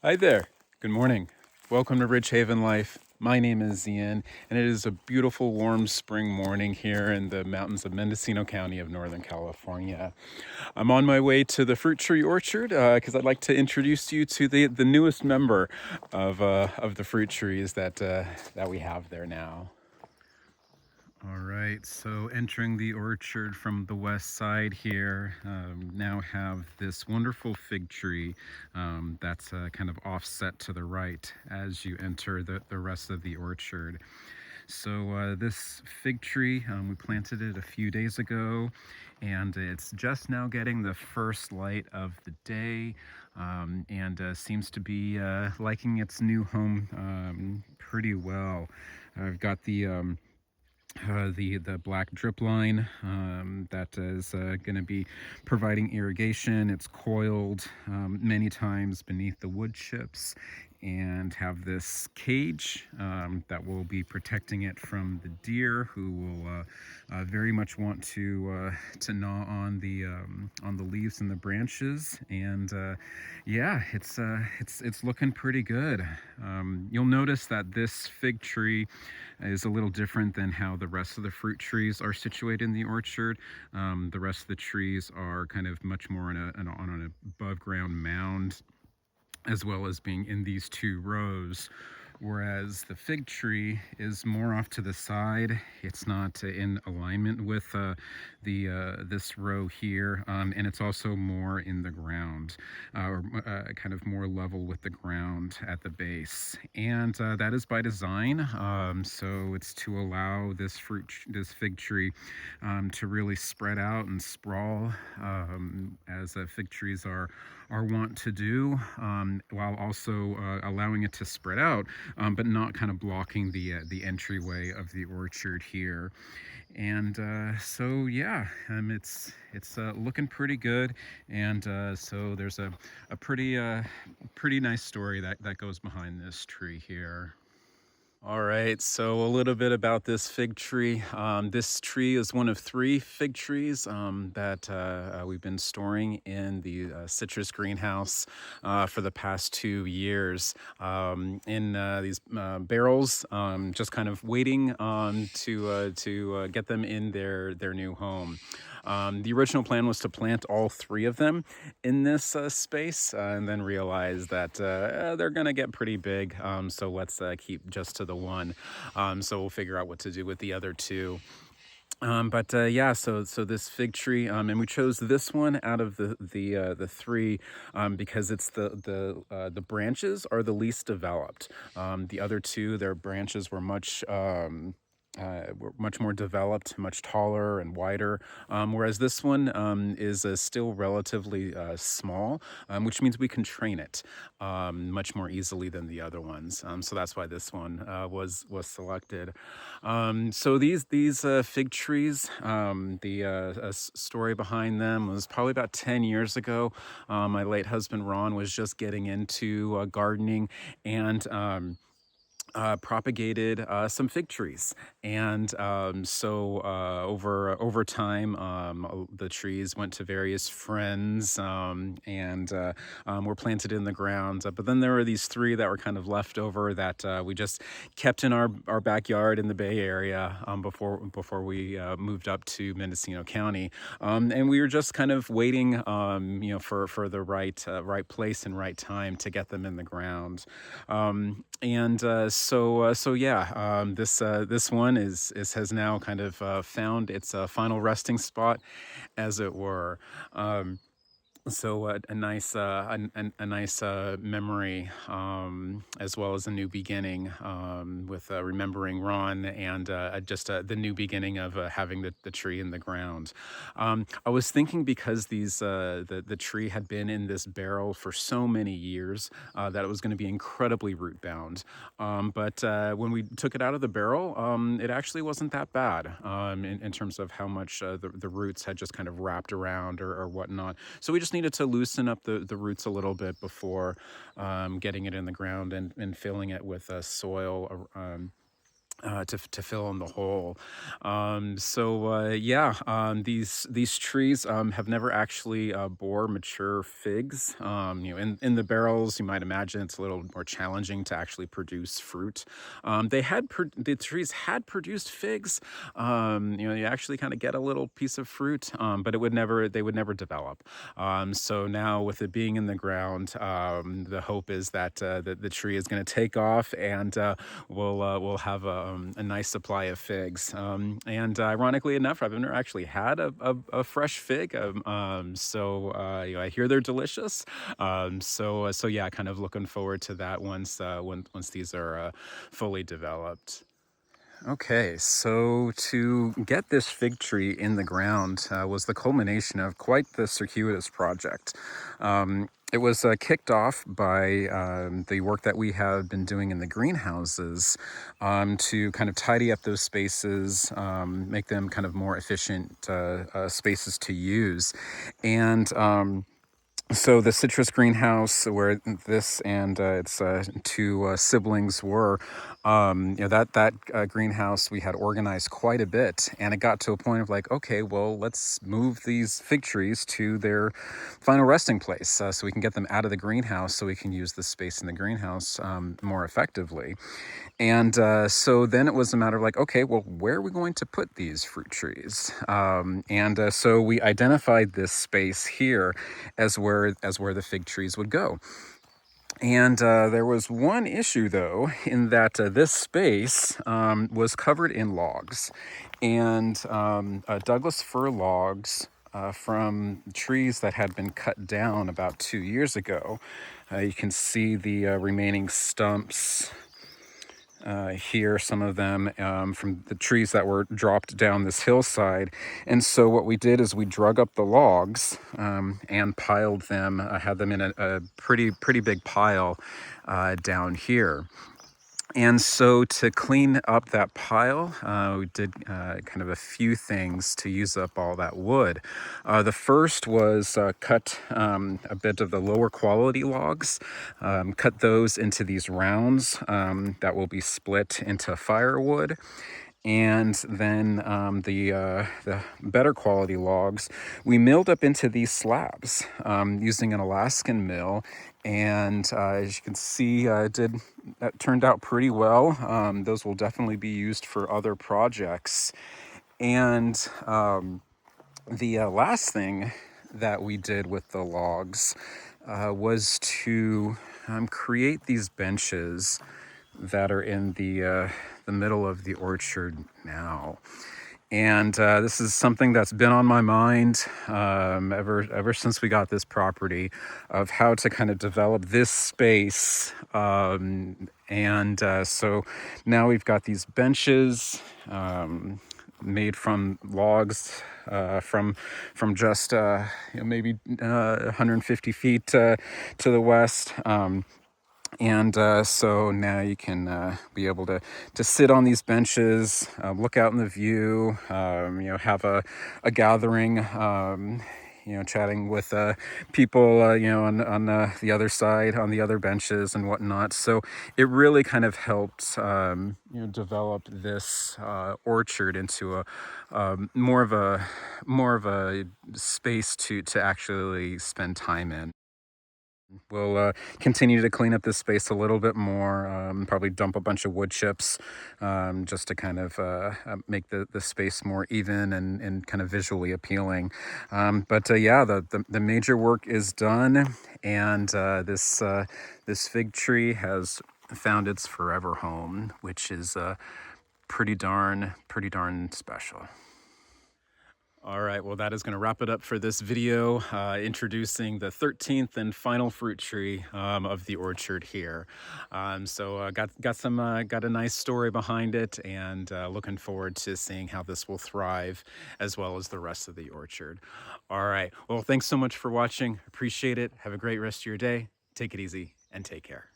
Hi there. Good morning. Welcome to Ridge Haven Life. My name is Ian, and it is a beautiful, warm spring morning here in the mountains of Mendocino County of Northern California. I'm on my way to the fruit tree orchard because I'd like to introduce you to the newest member of the fruit trees that we have there now. All right, so entering the orchard from the west side here, now have this wonderful fig tree that's kind of offset to the right as you enter the rest of the orchard. So this fig tree, we planted it a few days ago, and it's just now getting the first light of the day, and seems to be liking its new home pretty well. I've got the black drip line that is going to be providing irrigation. It's coiled many times beneath the wood chips and have this cage that will be protecting it from the deer who will very much want to gnaw on the leaves and the branches. And yeah, it's looking pretty good. You'll notice that this fig tree is a little different than how the rest of the fruit trees are situated in the orchard. The rest of the trees are kind of much more on an above ground mound, as well as being in these two rows, whereas the fig tree is more off to the side. It's not in alignment with this row here, and it's also more in the ground, or kind of more level with the ground at the base, and that is by design. So it's to allow this fig tree to really spread out and sprawl, as fig trees are wont to do, while also allowing it to spread out, but not kind of blocking the entryway of the orchard here. And so yeah, it's looking pretty good, and so there's a pretty nice story that goes behind this tree here. All right, so a little bit about this fig tree. This tree is one of three fig trees that we've been storing in the citrus greenhouse for the past 2 years, in these barrels, just kind of waiting to get them in their new home. The original plan was to plant all three of them in this space, and then realize that they're going to get pretty big. So let's keep just to the one. So we'll figure out what to do with the other two. But yeah, so this fig tree, and we chose this one out of the three, because it's the branches are the least developed. The other two, their branches were much more developed, much taller and wider, whereas this one is still relatively small, which means we can train it much more easily than the other ones. So that's why this one was selected. So these fig trees, the story behind them was probably about 10 years ago. My late husband Ron was just getting into gardening, and propagated some fig trees, and so over time, the trees went to various friends, and were planted in the ground. But then there were these three that were kind of left over that we just kept in our backyard in the Bay Area, before we moved up to Mendocino County, and we were just kind of waiting, for the right place and right time to get them in the ground. And so yeah, this one has now kind of found its final resting spot, as it were. So a nice memory, as well as a new beginning, with remembering Ron, and just the new beginning of having the tree in the ground. I was thinking, because the tree had been in this barrel for so many years, that it was going to be incredibly root bound. But when we took it out of the barrel, it actually wasn't that bad, in terms of how much the roots had just kind of wrapped around, or whatnot. So we just needed to loosen up the roots a little bit before getting it in the ground, and filling it with soil to fill in the hole. Yeah, these trees have never actually bore mature figs. In the barrels, you might imagine it's a little more challenging to actually produce fruit. The trees had produced figs. You actually kind of get a little piece of fruit, but they would never develop. So now with it being in the ground, the hope is that the tree is going to take off, and we'll have a nice supply of figs. And ironically enough, I've never actually had a fresh fig. I hear they're delicious. So yeah, kind of looking forward to that once these are fully developed. Okay, so to get this fig tree in the ground was the culmination of quite the circuitous project. It was kicked off by the work that we have been doing in the greenhouses to kind of tidy up those spaces, make them kind of more efficient spaces to use. And so the citrus greenhouse where this and its two siblings were, that greenhouse we had organized quite a bit, and it got to a point of like, okay, well, let's move these fig trees to their final resting place, so we can get them out of the greenhouse, so we can use the space in the greenhouse more effectively. And so then it was a matter of like, okay, well, where are we going to put these fruit trees? So we identified this space here as where the fig trees would go. And there was one issue, though, in that this space was covered in logs, and Douglas fir logs from trees that had been cut down about 2 years ago. You can see the remaining stumps here, some of them from the trees that were dropped down this hillside. And so what we did is we drug up the logs and piled them, had them in a pretty big pile down here. And so to clean up that pile, we did kind of a few things to use up all that wood. The first was cut a bit of the lower quality logs, cut those into these rounds that will be split into firewood. And then the better quality logs we milled up into these slabs using an Alaskan mill. And as you can see, that turned out pretty well. Those will definitely be used for other projects. And the last thing that we did with the logs was to create these benches that are in the middle of the orchard now. And this is something that's been on my mind ever since we got this property, of how to kind of develop this space. So now we've got these benches made from logs from just maybe 150 feet to the west. So now you can be able to sit on these benches, look out in the view, have a gathering, chatting with people, on the other side, on the other benches and whatnot. So it really kind of helped, develop this orchard into more of a space to actually spend time in. We'll continue to clean up this space a little bit more, probably dump a bunch of wood chips just to kind of make the space more even and kind of visually appealing. The major work is done, and this fig tree has found its forever home, which is pretty darn special. All right, well, that is going to wrap it up for this video, introducing the 13th and final fruit tree of the orchard here. Got a nice story behind it, and looking forward to seeing how this will thrive, as well as the rest of the orchard. All right, well, thanks so much for watching. Appreciate it. Have a great rest of your day. Take it easy and take care.